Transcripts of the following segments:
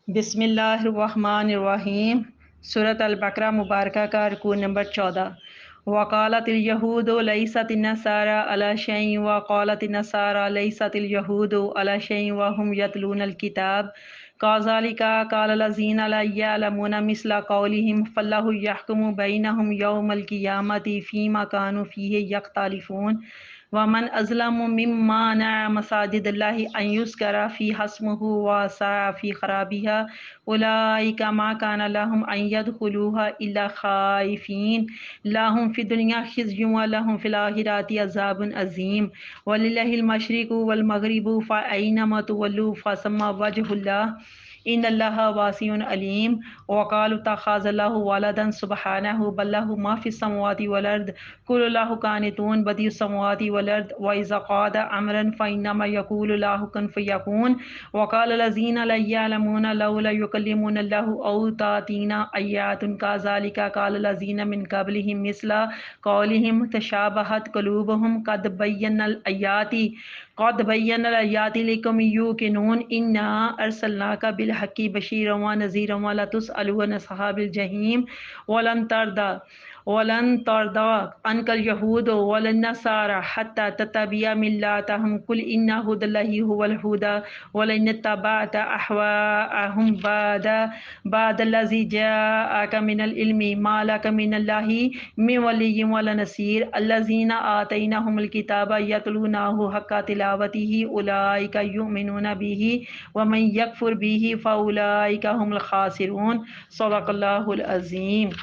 بسم اللہ الرحمن الرحیم۔ سورۃ البقرہ مبارکہ کا رکوع نمبر 14۔ وقالت الیہود لیست النصارى علی شیء وقالت النصارى لیست الیہود علی شیء وهم یتلون الکتاب کذالک قال الذین لا یعلمون مثل قولهم فاللہ یحکم بینہم یوم القیامۃ فیما کانوا فیہ یختلفون ومن اظلم ممن منع مساجد اللہ ان یذکر فیہا اسمہ وسعی فی خرابها اولئک ما کان لهم ان يدخلوها الا خائفین لهم فی الدنیا خزی ولهم فی الآخرۃ عذاب عظیم وللہ المشرق والمغرب فأینما تولوا فثم وجہ اللہ ان اللہ واسع علیم۔ وقالوا اتخذ اللہ ولدا سبحانہ بل لہ ما فی السماوات والارض کل اللہ قانتون بدیع السماوات والارض واذا قضى امرا فانما يقول له كن فيكون وقال الذين لا يعلمون لولا يكلمنا الله او تاتينا آیات كذلك قال الذين من قبلهم مثل قولهم تشابهت قلوبهم قد بین الآیات لقوم یوقنون انا ارسلناک بالحق بشیرا ونذیرا ولتسأل عن اصحاب الجحیم ولن ترضى عنك اليهود ولا النصارى حتى تتبع ملتهم قل إن هدى الله هو الهدى ولئن اتبعت أهواءهم بعد الذي جاءك من العلم ما لك من الله من ولي ولا نصير الذين آتيناهم الكتاب يتلونه حق تلاوته أولئك يؤمنون به ومن يكفر به فأولئك هم الخاسرون۔ صدق اللہ العظیم۔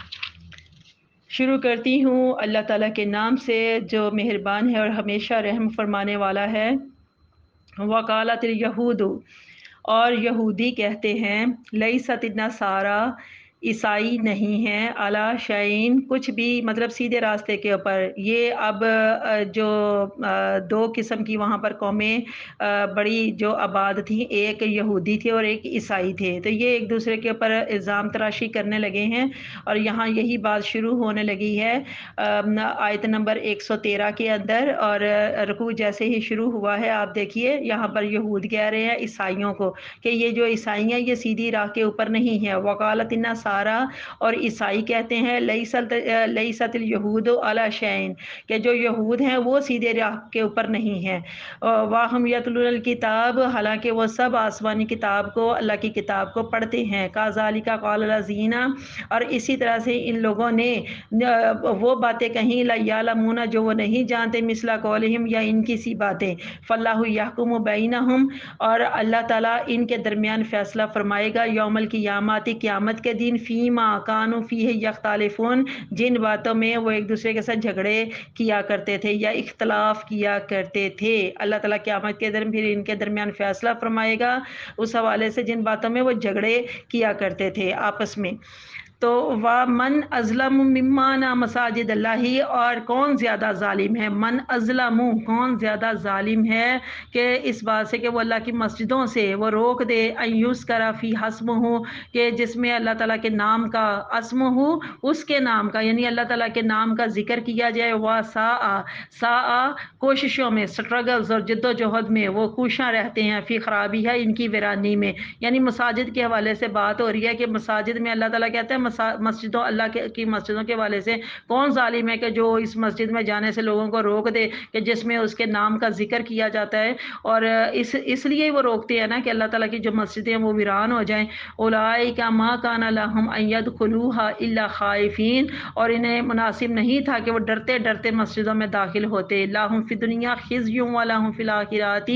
شروع کرتی ہوں اللہ تعالیٰ کے نام سے جو مہربان ہے اور ہمیشہ رحم فرمانے والا ہے۔ وقالت الیہود، اور یہودی کہتے ہیں، لیست النصارى، عیسائی نہیں ہیں، علی شیء، کچھ بھی، مطلب سیدھے راستے کے اوپر۔ یہ اب جو دو قسم کی وہاں پر قومیں بڑی جو آباد تھیں، ایک یہودی تھے اور ایک عیسائی تھے، تو یہ ایک دوسرے کے اوپر الزام تراشی کرنے لگے ہیں، اور یہاں یہی بات شروع ہونے لگی ہے آیت نمبر 113 کے اندر، اور رکوع جیسے ہی شروع ہوا ہے آپ دیکھیے یہاں پر یہود کہہ رہے ہیں عیسائیوں کو کہ یہ جو عیسائی ہیں یہ سیدھی راہ کے اوپر نہیں ہے۔ وقالت النصارى، اور عیسائی کہتے ہیں، لیست الیہود علی شیء، کہ جو یہود ہیں وہ سیدھے راہ کے اوپر نہیں ہیں۔ وَهُمْ يَتْلُونَ الْكِتَابَ، حالانکہ وہ سب آسمانی کتاب کو، اللہ کی کتاب کو پڑھتے ہیں۔ كَذَلِكَ قَالَ الَّذِينَ، اور اسی طرح سے ان لوگوں نے وہ باتیں کہیں، لا یعلمون، جو وہ نہیں جانتے، مثل قولہم، یا ان کی سی باتیں، فاللہ یحکم بینہم، اور اللہ تعالیٰ ان کے درمیان فیصلہ فرمائے گا، یوم القیامت، قیامت کے دن، فیما کانوا فیہ یختلفون، جن باتوں میں وہ ایک دوسرے کے ساتھ جھگڑے کیا کرتے تھے یا اختلاف کیا کرتے تھے۔ اللہ تعالیٰ قیامت کے دن پھر ان کے درمیان فیصلہ فرمائے گا اس حوالے سے جن باتوں میں وہ جھگڑے کیا کرتے تھے آپس میں۔ تو وَمَنْ أَظْلَمُ مِمَّنْ مَسَاجِدَ اللَّهِ، اور کون زیادہ ظالم ہے، من اظلم، کون زیادہ ظالم ہے کہ اس بات سے کہ وہ اللہ کی مسجدوں سے وہ روک دے، ان یذکر فیہا اسمہ، کہ جس میں اللہ تعالیٰ کے نام کا، اسمہ، اس کے نام کا، یعنی اللہ تعالیٰ کے نام کا ذکر کیا جائے، سعی کوششوں میں، سٹرگلز اور جد و جہد میں وہ کوشاں رہتے ہیں، فی خرابیہ، ان کی ویرانی میں، یعنی مساجد کے حوالے سے بات ہو رہی ہے کہ مساجد میں اللہ تعالیٰ کہتے ہیں مسجدوں، اللہ کی مسجدوں کے حوالے سے کون ظالم ہے کہ جو اس مسجد میں جانے سے لوگوں کو روک دے کہ جس میں اس کے نام کا ذکر کیا جاتا ہے، اور اس لیے وہ روکتے ہیں نا کہ اللہ تعالیٰ کی جو مسجدیں ہیں وہ ویران ہو جائیں۔ اولئک ما کان لهم ان يدخلوها الا خائفین، اور انہیں مناسب نہیں تھا کہ وہ ڈرتے ڈرتے مسجدوں میں داخل ہوتے۔ لهم فی الدنیا خزی ولهم فی الآخرۃ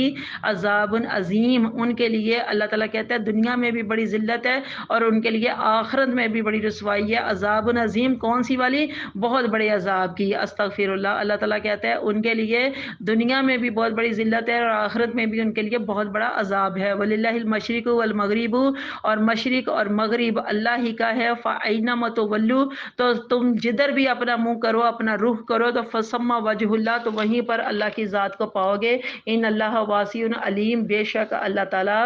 عذاب عظیم، ان کے لیے اللہ تعالیٰ کہتا ہے دنیا میں بھی بڑی ذلت ہے اور ان کے لیے آخرت میں بھی بڑی رسوائی ہے۔ عذاب عظیم، کون سی والی؟ بہت بڑے عذاب کی، استغفر اللہ۔ اللہ تعالیٰ کہتا ہے ان کے لیے دنیا میں بھی بہت بڑی ذلت ہے اور آخرت میں بھی ان کے لیے بہت بڑا عذاب ہے۔ وَلِلَّهِ الْمَشْرِقُ وَالْمَغْرِبُ، اور مشرق اور مغرب اللہ ہی کا ہے۔ فَأَيْنَمَا تُوَلُّوا، تو تم جدھر بھی اپنا منہ کرو، اپنا رخ کرو، تو فَثَمَّ وَجْهُ اللَّهِ، تو وہیں پر اللہ کی ذات کو پاؤ گے۔ ان اللہ واسع علیم، بے شک اللہ تعالیٰ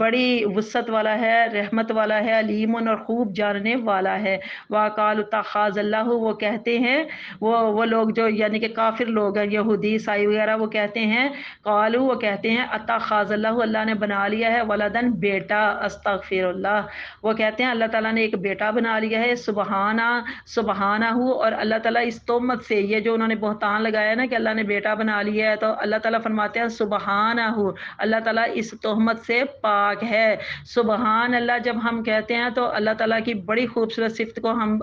بڑی وسعت والا ہے، رحمت والا ہے، علیم اور خوب جاننے والا ہے۔ وَقَالُوا اتَّخَذَ اللَّهُ، وہ کہتے ہیں وہ لوگ جو یعنی کہ کافر لوگ ہیں، یہودی عیسائی وغیرہ، وہ کہتے ہیں قالوا، وہ کہتے ہیں اتخذ اللہ، اللہ نے بنا لیا ہے ولدن، بیٹا، استغفر اللہ، وہ کہتے ہیں اللہ تعالیٰ نے ایک بیٹا بنا لیا ہے، سبحانہ ہو، اور اللہ تعالیٰ اس تہمت سے، یہ جو انہوں نے بہتان لگایا نا کہ اللہ نے بیٹا بنا لیا ہے، تو اللہ تعالیٰ فرماتے ہیں سبحانہ ہو، اللہ تعالیٰ اس تہمت سے پاک ہے۔ سبحان اللہ جب ہم کہتے ہیں تو اللہ تعالیٰ کی بڑی خوبصورت صفت کو ہم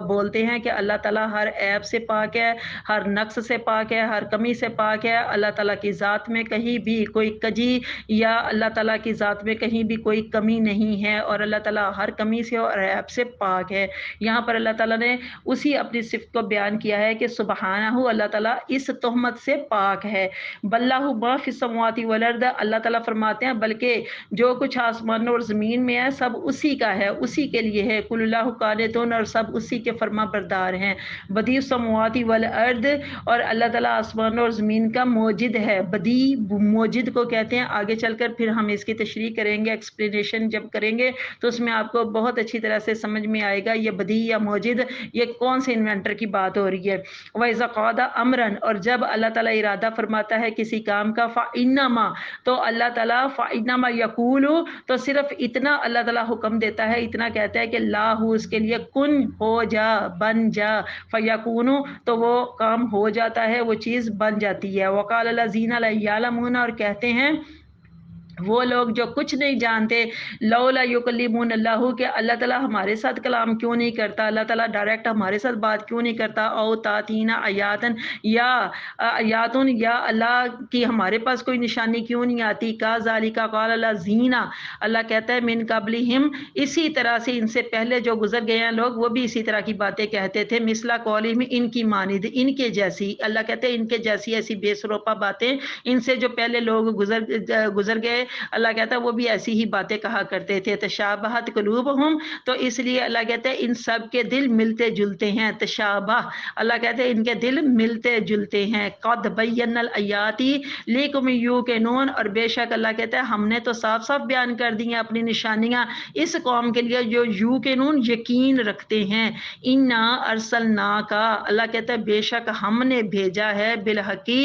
بولتے ہیں کہ اللہ تعالیٰ ہر عیب سے پاک ہے، ہر نقص سے پاک ہے، ہر کمی سے پاک ہے۔ اللہ تعالیٰ کی ذات میں کہیں بھی کوئی کجی یا اللہ تعالیٰ کی ذات میں کہیں بھی کوئی کمی نہیں ہے، اور اللہ تعالیٰ ہر کمی سے اور عیب سے پاک ہے۔ یہاں پر اللہ تعالیٰ نے اسی اپنی صفت کو بیان کیا ہے کہ سبحانہ، اللہ تعالیٰ اس تہمت سے پاک ہے۔ بلہ ما فی السماوات والارض، اللہ تعالیٰ فرماتے ہیں بلکہ جو کچھ آسمان اور زمین میں ہے سب اسی کا ہے، اسی کے لیے ہے۔ کل اللہ قانتون، اور سب اسی کے فرما بردار ہیں۔ بدیع السماوات والارض، اور اللہ تعالیٰ آسمان اور زمین کا موجد ہے۔ بدیع موجد کو کہتے ہیں، آگے چل کر پھر ہم اس کی تشریح کریں گے، ایکسپلینیشن جب کریں گے تو اس میں آپ کو بہت اچھی طرح سے سمجھ میں آئے گا یہ بدیع یا موجد یہ کون سے انوینٹر کی بات ہو رہی ہے۔ وَإِذَا قَضَىٰ أَمْرًا، اور جب اللہ تعالیٰ ارادہ فرماتا ہے کسی کام کا، فَإِنَّمَا، تو اللہ تعالیٰ فَإِنَّمَا يَقُولُ، تو صرف اتنا اللہ تعالیٰ حکم دیتا ہے، اتنا کہتا ہے کہ لا ہو، اس کے لیے کن، ہو جا، بن جا، فَيَكُونُ، تو وہ کام ہو جاتا ہے، وہ چیز بن جاتی ہے۔ وَقَالَ الَّذِينَ لَا يَعْلَمُونَ، اور کہتے ہیں وہ لوگ جو کچھ نہیں جانتے، لولا یکلمون اللہ، کہ اللہ تعالیٰ ہمارے ساتھ کلام کیوں نہیں کرتا، اللہ تعالیٰ ڈائریکٹ ہمارے ساتھ بات کیوں نہیں کرتا، او تاتینا آیاتن، یا آیاتن، یا اللہ کی ہمارے پاس کوئی نشانی کیوں نہیں آتی، کا ذالک قال الذین، اللہ کہتا ہے من قبلہم، اسی طرح سے ان سے پہلے جو گزر گئے ہیں لوگ وہ بھی اسی طرح کی باتیں کہتے تھے، مثلا قولہم، ان کی مانند، ان کے جیسی، اللہ کہتے ہیں ان کے جیسی ایسی بے سروپا باتیں ان سے جو پہلے لوگ گزر گئے، اللہ کہتا ہے وہ بھی ایسی ہی باتیں کہا کرتے تھے۔ تشابہت قلوبہم، تو اس لیے اللہ کہتا ہے ان سب کے دل ملتے جلتے ہیں۔ تشابہ، اللہ کہتے ہیں ان کے دل ملتے جلتے ہیں۔ قد بینا الآیات لقوم یوقنون، اور بے شک اللہ کہتا ہے ہم نے تو صاف صاف بیان کر دی ہیں اپنی نشانیاں اس قوم کے لیے جو یوقنون، یقین رکھتے ہیں۔ انا ارسلناک، اللہ کہتا ہے بے شک ہم نے بھیجا ہے، بالحقی،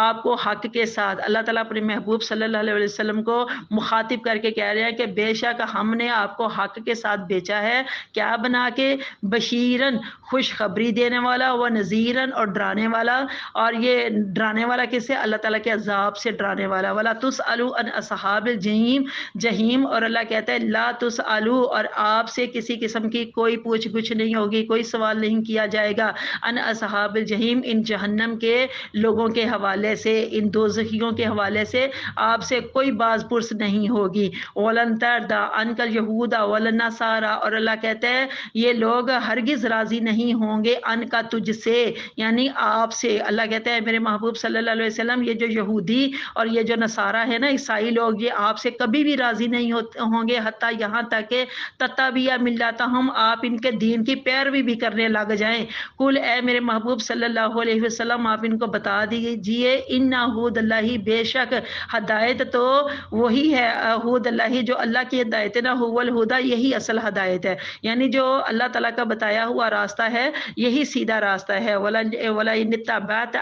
آپ کو حق کے ساتھ۔ اللہ تعالیٰ اپنے محبوب صلی اللہ علیہ وسلم کو مخاطب کر کے کہہ رہے ہیں کہ بے شک ہم نے آپ کو حق کے ساتھ بھیجا ہے، کیا بنا کے، بشیرن، خوشخبری دینے والا، و نذیرن، اور ڈرانے والا، اور یہ ڈرانے والا کس سے، اللہ تعالیٰ کے عذاب سے ڈرانے والا۔ ولا تسألوا عن اصحاب الجحیم، جہیم، اور اللہ کہتا ہے لا تسألوا، اور آپ سے کسی قسم کی کوئی پوچھ گچھ نہیں ہوگی، کوئی سوال نہیں کیا جائے گا، عن اصحاب الجحیم، ان جہنم کے لوگوں کے حوالے سے، ان دوزخیوں کے حوالے سے آپ سے کوئی باز پرس نہیں ہوگی۔ وَلَن تَرْضَىٰ عَنْكَ الْيَهُودَ وَلَا النَّصَارَىٰ، اور اللہ کہتا ہے یہ لوگ ہرگز راضی نہیں ہوں گے، ان کا تجھ سے، یعنی آپ سے۔ اللہ کہتا ہے میرے محبوب صلی اللہ علیہ وسلم یہ جو یہودی اور یہ جو نصارہ ہے نا، عیسائی لوگ، یہ آپ سے کبھی بھی راضی نہیں ہوں گے، حتیٰ یہاں تک کہ تتبع ملتہم، آپ ان کے دین کی پیروی بھی کرنے لگ جائیں۔ کل، اے میرے محبوب صلی اللہ علیہ وسلم آپ ان کو بتا دیجئے، ان ہود اللہ، بے شک ہدایت تو وہی ہے، ہود اللہ، جو اللہ کی ہدایت ہے نا، هو الہدا، یہی اصل ہدایت ہے، یعنی جو اللہ تعالیٰ کا بتایا ہوا راستہ ہے یہی سیدھا راستہ ہے۔ وَلَئِنِ اتَّبَعْتَ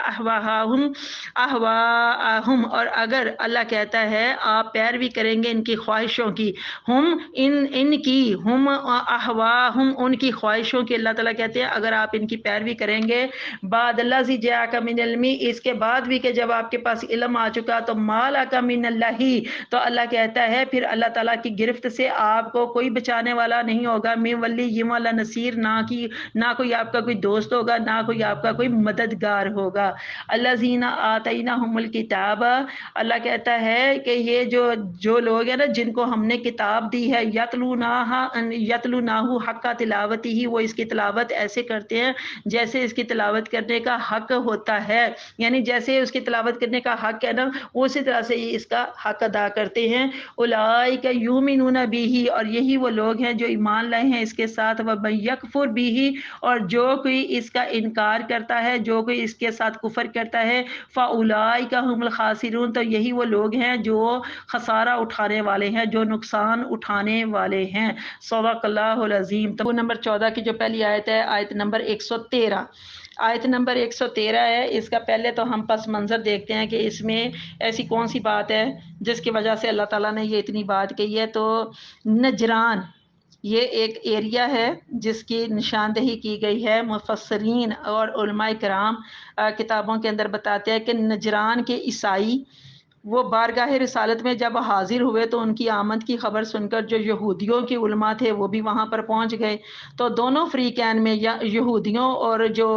أَهْوَاءَهُمْ، اور اگر اللہ کہتا ہے آپ پیروی کریں گے ان کی خواہشوں کی، ان کی، احواہم، ان کی خواہشوں کی، اللہ تعالیٰ کہتے ہیں اگر آپ ان کی پیروی کریں گے، بعد الذی جاءک من العلم، اس کے بعد بھی کہ جب آپ کے پاس علم آ چکا، تو مالک من اللہ، تو اللہ کہتا ہے پھر اللہ تعالیٰ کی گرفت سے آپ کو کوئی بچانے والا نہیں ہوگا، من ولی ولا نصیر، نہ کوئی آپ کا کوئی دوست ہوگا، نہ کوئی آپ کا کوئی مددگار ہوگا۔ الذین آتیناہم الکتاب، اللہ کہتا ہے کہ یہ جو لوگ ہیں نا جن کو ہم نے کتاب دی ہے، یتلونہ حق تلاوتہ، وہ اس کی تلاوت ایسے کرتے ہیں جیسے اس کی تلاوت کرنے کا حق ہوتا ہے، یعنی جیسے اس کی تلاوت کرنے کا حق ہے نا اسی طرح سے اس کا حق ادا کرتے ہیں، اولئک یؤمنون بہ، اور یہی وہ لوگ ہیں جو ایمان لائے ہیں اس کے ساتھ، ومن یکفر بہ، اور جو کوئی اس کا انکار کرتا ہے، جو کوئی اس کے ساتھ کفر کرتا ہے، فاولئک هم الخاسرون، تو یہی وہ لوگ ہیں جو خسارہ اٹھانے والے ہیں، جو نقصان اٹھانے والے ہیں۔ صدق اللہ العظیم۔ تو نمبر 14 کی جو پہلی آیت ہے، آیت نمبر 113، آیت نمبر 113 ہے، اس کا پہلے تو ہم پس منظر دیکھتے ہیں کہ اس میں ایسی کون سی بات ہے جس کی وجہ سے اللہ تعالیٰ نے یہ اتنی بات کہی ہے۔ تو نجران یہ ایک ایریا ہے جس کی نشاندہی کی گئی ہے، مفسرین اور علماء کرام کتابوں کے اندر بتاتے ہیں کہ نجران کے عیسائی وہ بارگاہ رسالت میں جب حاضر ہوئے تو ان کی آمد کی خبر سن کر جو یہودیوں کے علماء تھے وہ بھی وہاں پر پہنچ گئے، تو دونوں فریقین میں یہودیوں اور جو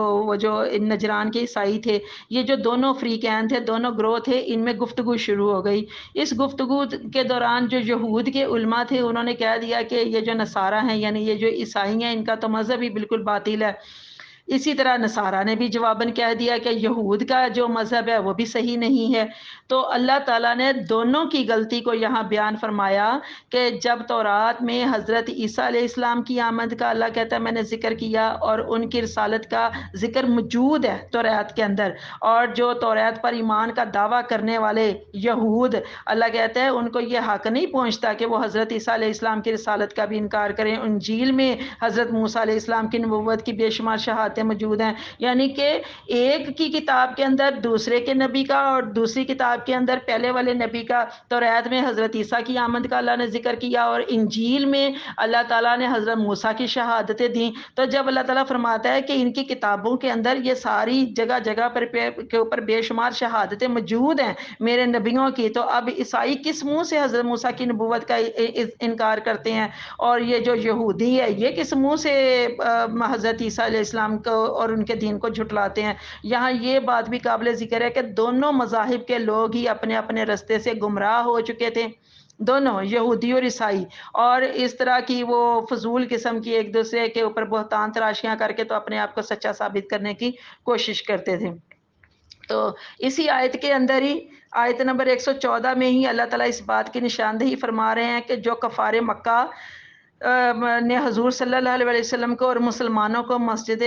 نجران کے عیسائی تھے، یہ جو دونوں فریقین تھے، دونوں گروہ تھے، ان میں گفتگو شروع ہو گئی۔ اس گفتگو کے دوران جو یہود کے علماء تھے انہوں نے کہہ دیا کہ یہ جو نصارہ ہیں، یعنی یہ جو عیسائی ہیں، ان کا تو مذہب ہی بالکل باطل ہے۔ اسی طرح نصارہ نے بھی جواباً کہہ دیا کہ یہود کا جو مذہب ہے وہ بھی صحیح نہیں ہے۔ تو اللہ تعالیٰ نے دونوں کی غلطی کو یہاں بیان فرمایا کہ جب تورات میں حضرت عیسیٰ علیہ السلام کی آمد کا اللہ کہتا ہے میں نے ذکر کیا، اور ان کی رسالت کا ذکر موجود ہے تورات کے اندر، اور جو تورات پر ایمان کا دعویٰ کرنے والے یہود، اللہ کہتا ہے ان کو یہ حق نہیں پہنچتا کہ وہ حضرت عیسیٰ علیہ السلام کی رسالت کا بھی انکار کریں۔ انجیل میں حضرت موسیٰ علیہ السلام کی نبوت کی بے شمار شہادتیں موجود ہیں، یعنی کہ ایک کی کتاب کے اندر دوسرے کے نبی کا اور دوسری کتاب کے اندر پہلے والے نبی کا، تورات میں حضرت عیسیٰ کی آمد کا اللہ نے ذکر کیا، اور انجیل میں اللہ تعالیٰ نے حضرت موسیٰ کی شہادتیں دیں۔ تو جب اللہ تعالیٰ فرماتا ہے کہ ان کی کتابوں کے اندر یہ ساری جگہ جگہ پر کے اوپر بے شمار شہادتیں موجود ہیں میرے نبیوں کی، تو اب عیسائی کس منہ سے حضرت موسیٰ کی نبوت کا انکار کرتے ہیں، اور یہ جو یہودی ہے یہ کس منہ سے حضرت عیسیٰ علیہ السلام کو اور ان کے دین کو جھٹلاتے ہیں۔ یہاں یہ بات بھی قابل ذکر ہے کہ دونوں مذاہب کے لوگ ہی اپنے اپنے رستے سے گمراہ ہو چکے تھے، دونوں یہودی اور عیسائی، اور اس طرح کی وہ فضول قسم کی ایک دوسرے کے اوپر بہتان تراشیاں کر کے تو اپنے آپ کو سچا ثابت کرنے کی کوشش کرتے تھے۔ تو اسی آیت کے اندر ہی آیت نمبر 114 میں ہی اللہ تعالیٰ اس بات کی نشاندہی فرما رہے ہیں کہ جو کفار مکہ نے حضور صلی اللہ علیہ وسلم کو اور مسلمانوں کو مسجد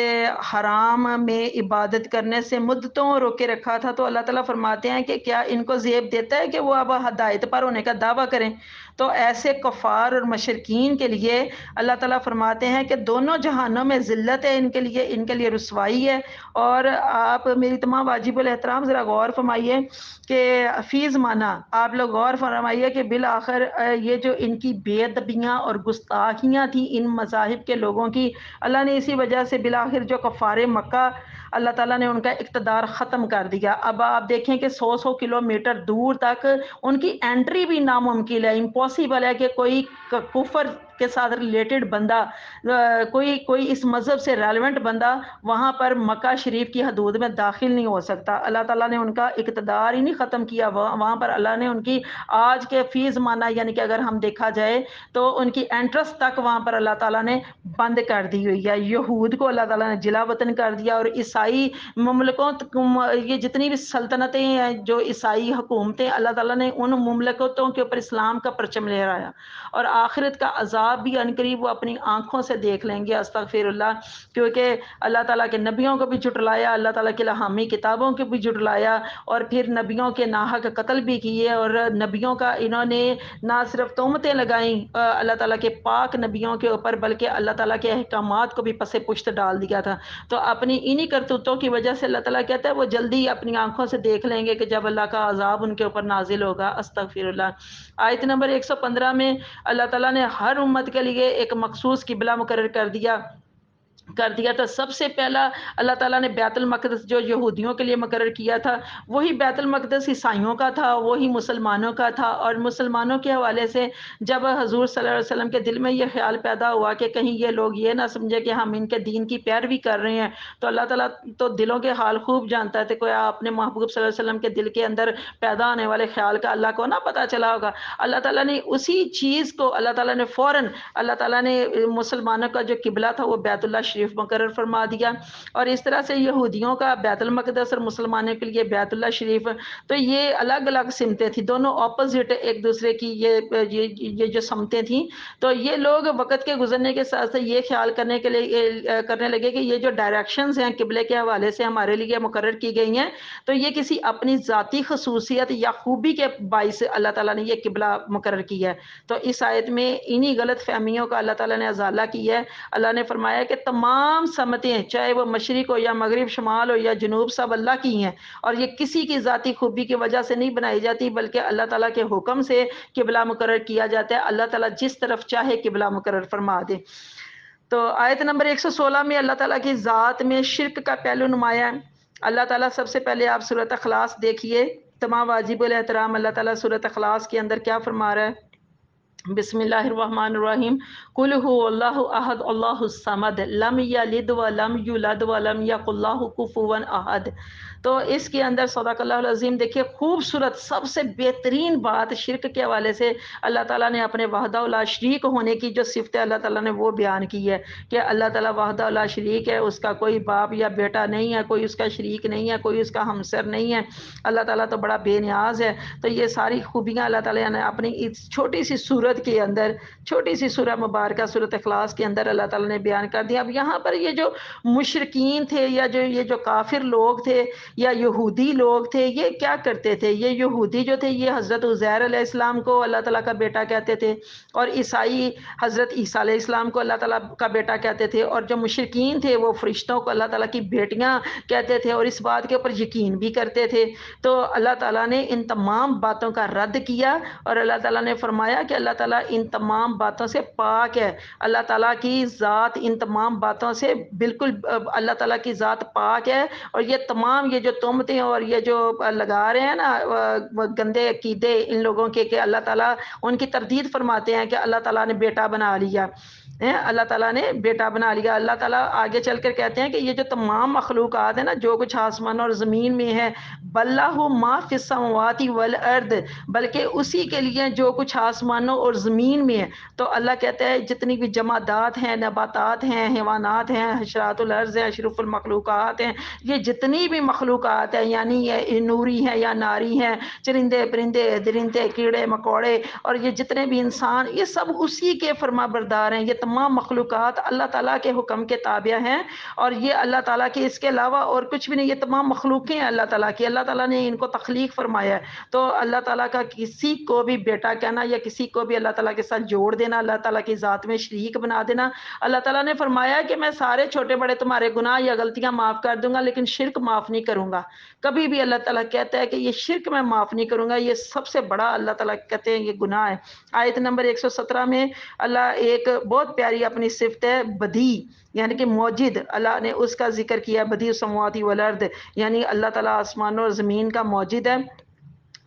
حرام میں عبادت کرنے سے مدتوں روکے رکھا تھا، تو اللہ تعالیٰ فرماتے ہیں کہ کیا ان کو زیب دیتا ہے کہ وہ اب ہدایت پر ہونے کا دعویٰ کریں؟ تو ایسے کفار اور مشرکین کے لیے اللہ تعالیٰ فرماتے ہیں کہ دونوں جہانوں میں ذلت ہے ان کے لیے رسوائی ہے۔ اور آپ میری تمام واجب الاحترام ذرا غور فرمائیے کہ فی زمانہ آپ لوگ غور فرمائیے کہ بالآخر یہ جو ان کی بے ادبیاں اور گستاخیاں تھیں ان مذاہب کے لوگوں کی، اللہ نے اسی وجہ سے بالآخر جو کفار مکہ اللہ تعالیٰ نے ان کا اقتدار ختم کر دیا۔ اب آپ دیکھیں کہ 100 کلومیٹر دور تک ان کی انٹری بھی ناممکن ہے، امپاسبل ہے کہ کوئی کفر کے ساتھ ریلیٹڈ بندہ، کوئی اس مذہب سے ریلیونٹ بندہ وہاں پر مکہ شریف کی حدود میں داخل نہیں ہو سکتا۔ اللہ تعالیٰ نے ان کا اقتدار ہی نہیں ختم کیا، وہاں پر اللہ نے ان کی آج کے فی زمانہ یعنی کہ اگر ہم دیکھا جائے تو ان کی انٹرس تک وہاں پر اللہ تعالیٰ نے بند کر دی ہوئی ہے۔ یہود کو اللہ تعالیٰ نے جلا وطن کر دیا، اور عیسائی مملکوں یہ جتنی بھی سلطنتیں ہیں جو عیسائی حکومتیں، اللہ تعالیٰ نے ان مملکتوں کے اوپر اسلام کا پرچم لہرایا، اور آخرت کا عذاب بھی عنقریب وہ اپنی آنکھوں سے دیکھ لیں گے، استغفر اللہ، کیونکہ اللہ تعالیٰ کے نبیوں کو بھی جھٹلایا، اللہ تعالیٰ کی الہامی کتابوں کو بھی جھٹلایا، اور پھر نبیوں کے ناحق قتل بھی کیے، اور نبیوں کا انہوں نے نہ صرف تہمتیں لگائیں اللہ تعالیٰ کے پاک نبیوں کے اوپر، بلکہ اللہ تعالیٰ کے احکامات کو بھی پس پشت ڈال دیا تھا۔ تو اپنی انہی کرتوتوں کی وجہ سے اللہ تعالیٰ کہتا ہے وہ جلدی اپنی آنکھوں سے دیکھ لیں گے کہ جب اللہ کا عذاب ان کے اوپر نازل ہوگا، استغفر اللہ۔ آیت نمبر 115 میں اللہ تعالیٰ نے ہر امت کے لیے ایک مخصوص قبلہ مقرر کر دیا تو سب سے پہلا اللہ تعالیٰ نے بیت المقدس جو یہودیوں کے لیے مقرر کیا تھا، وہی بیت المقدس عیسائیوں کا تھا، وہی مسلمانوں کا تھا۔ اور مسلمانوں کے حوالے سے جب حضور صلی اللہ علیہ وسلم کے دل میں یہ خیال پیدا ہوا کہ کہیں یہ لوگ یہ نہ سمجھے کہ ہم ان کے دین کی پیروی کر رہے ہیں، تو اللہ تعالیٰ تو دلوں کے حال خوب جانتا ہے، کوئی اپنے محبوب صلی اللہ علیہ وسلم کے دل کے اندر پیدا ہونے والے خیال کا اللہ کو نہ پتہ چلا ہوگا۔ اللہ تعالیٰ نے اسی چیز کو اللہ تعالیٰ نے فوراً اللہ تعالیٰ نے مسلمانوں کا جو قبلہ تھا وہ بیت اللہ شریف شریف مقرر فرما دیا، اور اس طرح سے یہودیوں کا بیت المقدس اور مسلمانوں کے لیے بیت اللہ شریف، تو یہ الگ الگ سمتیں تھیں، دونوں اپوزٹ ایک دوسرے کی یہ جو سمتیں تھیں۔ تو یہ لوگ وقت کے گزرنے کے ساتھ ساتھ یہ خیال کرنے لگے کہ یہ جو ڈائریکشنز ہیں قبلے کے حوالے سے ہمارے لیے مقرر کی گئی ہیں، تو یہ کسی اپنی ذاتی خصوصیت یا خوبی کے باعث اللہ تعالیٰ نے یہ قبلہ مقرر کیا ہے۔ تو اس آیت میں انہی غلط فہمیوں کا اللہ تعالیٰ نے ازالہ کیا ہے۔ اللہ نے فرمایا کہ تمام سمتیں، چاہے وہ مشرق ہو یا مغرب، شمال ہو یا جنوب، سب اللہ کی ہیں، اور یہ کسی کی ذاتی خوبی کی وجہ سے نہیں بنائی جاتی، بلکہ اللہ تعالیٰ کے حکم سے قبلہ مقرر کیا جاتا ہے۔ اللہ تعالیٰ جس طرف چاہے قبلہ مقرر فرما دے۔ تو آیت نمبر 116 میں اللہ تعالیٰ کی ذات میں شرک کا پہلو نمایاں ہے۔ اللہ تعالیٰ سب سے پہلے آپ سورۃ اخلاص دیکھیے، تمام واجب الاحترام اللہ تعالیٰ سورۃ اخلاص کے اندر کیا فرما رہا ہے؟ بسم اللہ الرحمن الرحیم، قل هو اللہ احد اللہ الصمد لم یلد ولم یولد ولم یکن لہ کفوا احد۔ تو اس کے اندر صدق اللہ العظیم، دیکھیے خوبصورت سب سے بہترین بات شرک کے حوالے سے اللہ تعالیٰ نے اپنے وحدہ لا شریک ہونے کی جو صفت ہے اللہ تعالیٰ نے وہ بیان کی ہے کہ اللہ تعالیٰ وحدہ لا شریک ہے، اس کا کوئی باپ یا بیٹا نہیں ہے، کوئی اس کا شریک نہیں ہے، کوئی اس کا ہمسر نہیں ہے، اللہ تعالیٰ تو بڑا بے نیاز ہے۔ تو یہ ساری خوبیاں اللہ تعالیٰ نے اپنی اس چھوٹی سی صورت کے اندر، چھوٹی سی سورہ مبارکہ سورۃ اخلاص کے اندر اللہ تعالیٰ نے بیان کر دیا۔ اب یہاں پر یہ جو مشرکین تھے یا یہ جو کافر لوگ تھے یا یہودی لوگ تھے، یہ کیا کرتے تھے؟ یہ یہودی جو تھے یہ حضرت عزیر علیہ السلام کو اللہ تعالیٰ کا بیٹا کہتے تھے، اور عیسائی حضرت عیسیٰ علیہ السلام کو اللہ تعالیٰ کا بیٹا کہتے تھے، اور جو مشرکین تھے وہ فرشتوں کو اللہ تعالیٰ کی بیٹیاں کہتے تھے، اور اس بات کے اوپر یقین بھی کرتے تھے۔ تو اللہ تعالیٰ نے ان تمام باتوں کا رد کیا، اور اللہ تعالیٰ نے فرمایا کہ اللہ تعالیٰ ان تمام باتوں سے پاک ہے۔ اللہ تعالیٰ کی ذات ان تمام باتوں سے بالکل، اللہ تعالیٰ کی ذات پاک ہے، اور یہ تمام یہ جو تہمتیں اور یہ جو لگا رہے ہیں نا گندے عقیدے ان لوگوں کے کہ اللہ تعالیٰ ان کی تردید فرماتے ہیں کہ اللہ تعالیٰ نے بیٹا بنا لیا، اللہ تعالیٰ نے بیٹا بنا لیا۔ اللہ تعالیٰ آگے چل کر کہتے ہیں کہ یہ جو تمام مخلوقات ہیں نا، جو کچھ آسمان اور زمین میں ہے، بلہ ما فی السماوات والارض، بلکہ اسی کے لیے جو کچھ آسمانوں اور زمین میں ہے۔ تو اللہ کہتا ہے جتنی بھی جمادات ہیں، نباتات ہیں، حیوانات ہیں، حشرات الارض ہیں، اشرف المخلوقات ہیں، یہ جتنی بھی مخلوقات ہیں، یعنی یہ نوری ہے یا ناری ہیں، چرندے پرندے درندے کیڑے مکوڑے، اور یہ جتنے بھی انسان، یہ سب اسی کے فرما بردار ہیں۔ یہ تمام مخلوقات اللہ تعالیٰ کے حکم کے تابع ہیں، اور یہ اللہ تعالیٰ کے اس کے علاوہ اور کچھ بھی نہیں، یہ تمام مخلوقیں ہیں اللہ تعالیٰ کی، اللہ تعالیٰ نے ان کو تخلیق فرمایا ہے۔ تو اللہ تعالیٰ کا کسی کو بھی بیٹا کہنا یا کسی کو بھی اللہ تعالیٰ کے ساتھ جوڑ دینا، اللہ تعالیٰ کی ذات میں شریک بنا دینا، اللہ تعالیٰ نے فرمایا کہ میں سارے چھوٹے بڑے تمہارے گناہ یا غلطیاں معاف کر دوں گا، لیکن شرک معاف نہیں کروں گا۔ کبھی بھی اللہ تعالیٰ کہتا ہے کہ یہ شرک میں معاف نہیں کروں گا، یہ سب سے بڑا اللہ تعالیٰ کہتے ہیں یہ گناہ ہے۔ آیت نمبر 117 میں اللہ ایک بہت پیاری اپنی صفت ہے بدی، یعنی کہ موجد، اللہ نے اس کا ذکر کیا، بدی السماوات والارض، یعنی اللہ تعالیٰ آسمان اور زمین کا موجد ہے۔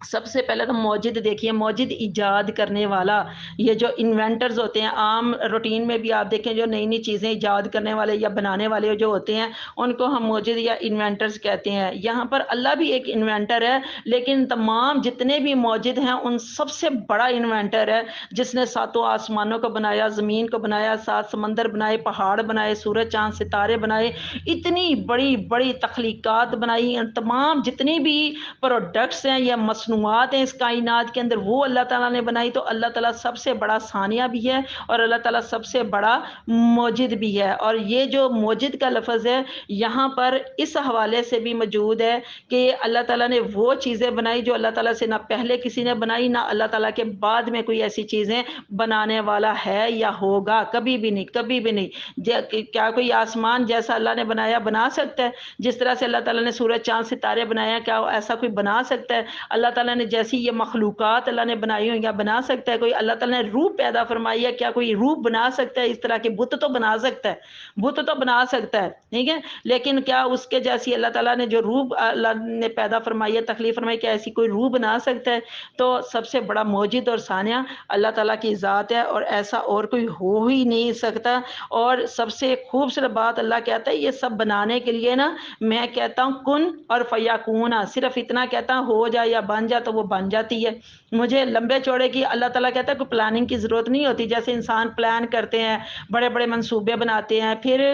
سب سے پہلے تو موجد دیکھیے، موجد ایجاد کرنے والا، یہ جو انوینٹرز ہوتے ہیں عام روٹین میں بھی آپ دیکھیں جو نئی نئی چیزیں ایجاد کرنے والے یا بنانے والے جو ہوتے ہیں ان کو ہم موجد یا انوینٹرز کہتے ہیں۔ یہاں پر اللہ بھی ایک انوینٹر ہے، لیکن تمام جتنے بھی موجد ہیں ان سب سے بڑا انوینٹر ہے جس نے ساتوں آسمانوں کو بنایا، زمین کو بنایا، سات سمندر بنائے، پہاڑ بنائے، سورج چاند ستارے بنائے، اتنی بڑی بڑی تخلیقات بنائی، تمام جتنی بھی پروڈکٹس ہیں یا مصنوعات ہیں اس کائنات کے اندر وہ اللہ تعالیٰ نے بنائی۔ تو اللہ تعالیٰ سب سے بڑا ثانیہ بھی ہے، اور اللہ تعالیٰ سب سے بڑا موجد بھی ہے۔ اور یہ جو موجد کا لفظ ہے یہاں پر اس حوالے سے بھی موجود ہے کہ اللہ تعالیٰ نے وہ چیزیں بنائی جو اللہ تعالیٰ سے نہ پہلے کسی نے بنائی، نہ اللہ تعالیٰ کے بعد میں کوئی ایسی چیزیں بنانے والا ہے یا ہوگا، کبھی بھی نہیں، کبھی بھی نہیں۔ کیا کوئی آسمان جیسا اللہ نے بنایا بنا سکتا ہے؟ جس طرح سے اللہ تعالیٰ نے سورج چاند ستارے بنایا، کیا ایسا کوئی بنا سکتا ہے؟ اللہ تعالیٰ نے جیسی یہ مخلوقات اللہ نے بنائی ہوئی، کیا بنا سکتا ہے کوئی؟ اللہ تعالیٰ نے روح پیدا فرمائی ہے، کیا کوئی روح بنا سکتا ہے؟ اس طرح کے بت تو بنا سکتا ہے، بت تو بنا سکتا ہے، ٹھیک ہے، لیکن کیا اس کے جیسی اللہ تعالیٰ نے جو روح اللہ نے پیدا فرمائی ہے، تخلیق فرمائی، کیا ایسی کوئی روح بنا سکتا ہے؟ تو سب سے بڑا موجد اور ثانیہ اللہ تعالیٰ کی ذات ہے، اور ایسا اور کوئی ہو ہی نہیں سکتا۔ اور سب سے خوبصورت بات اللہ کہتا ہے یہ سب بنانے کے لیے نا میں کہتا ہوں کن اور فیکون، صرف اتنا کہتا ہوں ہو جائے یا بن جائے تو وہ بن جاتی ہے۔ مجھے لمبے چوڑے کی اللہ تعالیٰ کہتا ہے کوئی پلاننگ کی ضرورت نہیں ہوتی، جیسے انسان پلان کرتے ہیں، بڑے بڑے منصوبے بناتے ہیں، پھر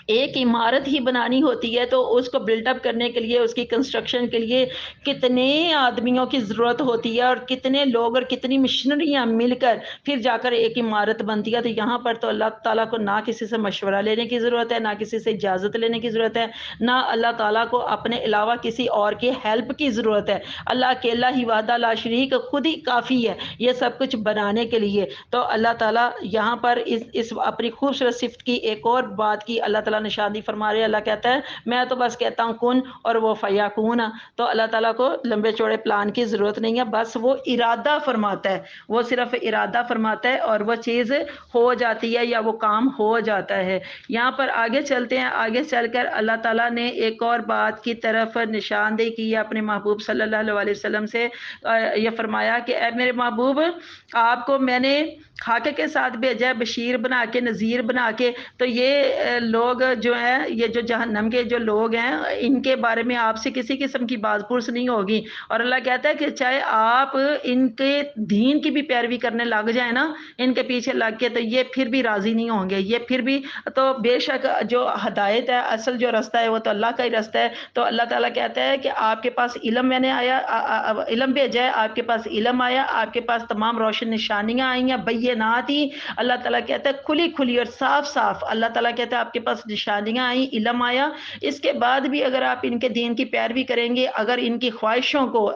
ایک عمارت ہی بنانی ہوتی ہے تو اس کو بلڈ اپ کرنے کے لیے، اس کی کنسٹرکشن کے لیے کتنے آدمیوں کی ضرورت ہوتی ہے، اور کتنے لوگ اور کتنی مشینریاں مل کر پھر جا کر ایک عمارت بنتی ہے۔ تو یہاں پر تو اللہ تعالیٰ کو نہ کسی سے مشورہ لینے کی ضرورت ہے، نہ کسی سے اجازت لینے کی ضرورت ہے، نہ اللہ تعالیٰ کو اپنے علاوہ کسی اور کی ہیلپ کی ضرورت ہے۔ اللہ اکیلا ہی وحدہ لا شریک خود ہی کافی ہے یہ سب کچھ بنانے کے لیے۔ تو اللہ تعالیٰ یہاں پر اس اپنی خوبصورت صفت کی ایک اور بات کی اللہ تعالیٰ نشانی فرما رہے ہیں۔ اللہ کہتا ہے میں تو بس کہتا ہوں کن اور وہ فیکون۔ تو اللہ تعالیٰ کو لمبے چوڑے پلان کی ضرورت نہیں ہے، بس وہ ارادہ فرماتا ہے، وہ صرف ارادہ فرماتا ہے اور وہ چیز ہو جاتی ہے یا وہ کام ہو جاتا ہے۔ یہاں پر آگے چلتے ہیں، آگے چل کر اللہ تعالیٰ نے ایک اور بات کی طرف نشاندہی کی ہے اپنے محبوب صلی اللہ علیہ وسلم سے۔ یہ فرمایا کہ اے میرے محبوب، آپ کو میں نے حق کے ساتھ بھیجا ہے، بشیر بنا کے، نذیر بنا کے۔ تو یہ لوگ جو ہیں، یہ جو جہنم کے جو لوگ ہیں، ان کے بارے میں آپ سے کسی قسم کی بات پرس نہیں ہوگی۔ اور اللہ کہتا ہے کہ چاہے آپ ان کے دین کی بھی پیروی کرنے لگ جائیں نا، ان کے پیچھے لگ کے، تو یہ پھر بھی راضی نہیں ہوں گے، یہ پھر بھی تو بے شک جو ہدایت ہے، اصل جو رستہ ہے وہ تو اللہ کا ہی رستہ ہے۔ تو اللہ تعالیٰ کہتا ہے کہ آپ کے پاس علم میں نے آیا، علم بھیجا ہے، آپ کے پاس علم آیا، آپ کے پاس تمام روشن نشانیاں آئی ہیں، بینات ہی۔ اللہ تعالیٰ کہتا ہے کھلی کھلی اور صاف صاف، اللہ تعالیٰ کہتا ہے آپ کے پاس نشانیاں آئیں، علم آیا۔ اس کے بعد بھی اگر آپ ان کے دین کی پیروی کریں گے، اگر ان کی خواہشوں کو،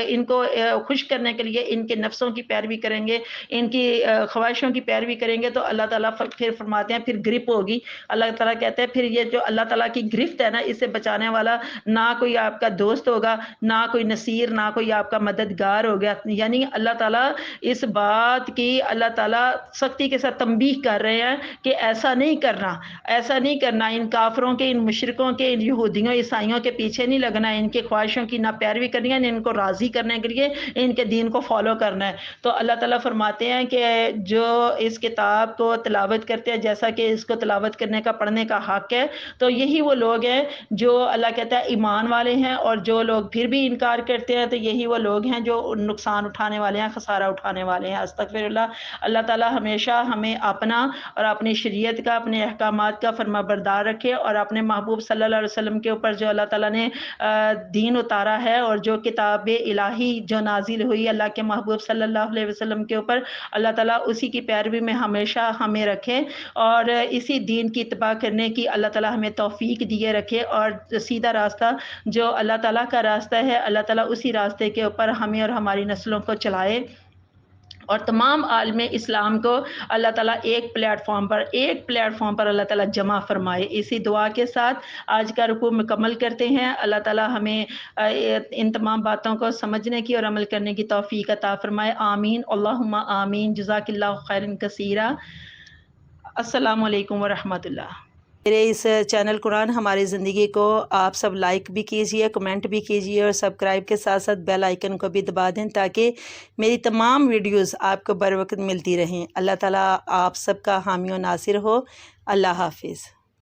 ان کو خوش کرنے کے لیے ان کے نفسوں کی پیروی کریں گے، ان کی خواہشوں کی پیروی کریں گے، تو اللہ تعالیٰ پھر فرماتے ہیں پھر گرفت ہوگی۔ اللہ تعالیٰ کہتے ہیں پھر یہ جو اللہ تعالیٰ کی گرفت ہے نا، اس سے بچانے والا نہ کوئی آپ کا دوست ہوگا، نہ کوئی نصیر، نہ کوئی آپ کا مددگار ہوگا۔ یعنی اللہ تعالیٰ اس بات کی اللہ تعالیٰ سختی کے ساتھ تنبیہ کر رہے ہیں کہ ایسا نہیں کرنا، ایسا نہیں کرنا، ان کافروں کے، ان مشرکوں کے، ان یہودیوں عیسائیوں کے پیچھے نہیں لگنا، ان کے خواہشوں کی نہ پیروی کرنی ہے، ان کو راضی کرنے کے لیے ان کے دین کو فالو کرنا ہے۔ تو اللہ تعالیٰ فرماتے ہیں کہ جو اس کتاب کو تلاوت کرتے ہیں، جیسا کہ اس کو تلاوت کرنے کا، پڑھنے کا حق ہے، تو یہی وہ لوگ ہیں جو اللہ کہتا ہے ایمان والے ہیں، اور جو لوگ پھر بھی انکار کرتے ہیں تو یہی وہ لوگ ہیں جو نقصان اٹھانے والے ہیں، خسارہ اٹھانے والے ہیں۔ استغفر اللہ۔ اللہ تعالیٰ ہمیشہ ہمیں اپنا اور اپنی شریعت کا، اپنے احکامات کا فرما بردار رکھے، اور اپنے محبوب صلی اللہ علیہ وسلم کے اوپر جو اللہ تعالیٰ نے دین اتارا ہے، اور جو کتاب الہی جو نازل ہوئی اللہ کے محبوب صلی اللہ علیہ وسلم کے اوپر، اللہ تعالیٰ اسی کی پیروی میں ہمیشہ ہمیں رکھے، اور اسی دین کی اتباع کرنے کی اللہ تعالیٰ ہمیں توفیق دیے رکھے، اور سیدھا راستہ جو اللہ تعالیٰ کا راستہ ہے، اللہ تعالیٰ اسی راستے کے اوپر ہمیں اور ہماری نسلوں کو چلائے، اور تمام عالم اسلام کو اللہ تعالیٰ ایک پلیٹ فارم پر اللہ تعالیٰ جمع فرمائے۔ اسی دعا کے ساتھ آج کا رکوع مکمل کرتے ہیں۔ اللہ تعالیٰ ہمیں ان تمام باتوں کو سمجھنے کی اور عمل کرنے کی توفیق عطا فرمائے۔ آمین، اللہم آمین۔ جزاک اللہ خیرا کثیرا۔ السلام علیکم ورحمۃ اللہ۔ میرے اس چینل قرآن ہماری زندگی کو آپ سب لائک بھی کیجئے، کمنٹ بھی کیجئے، اور سبسکرائب کے ساتھ ساتھ بیل آئیکن کو بھی دبا دیں تاکہ میری تمام ویڈیوز آپ کو بر وقت ملتی رہیں۔ اللہ تعالیٰ آپ سب کا حامی و ناصر ہو۔ اللہ حافظ۔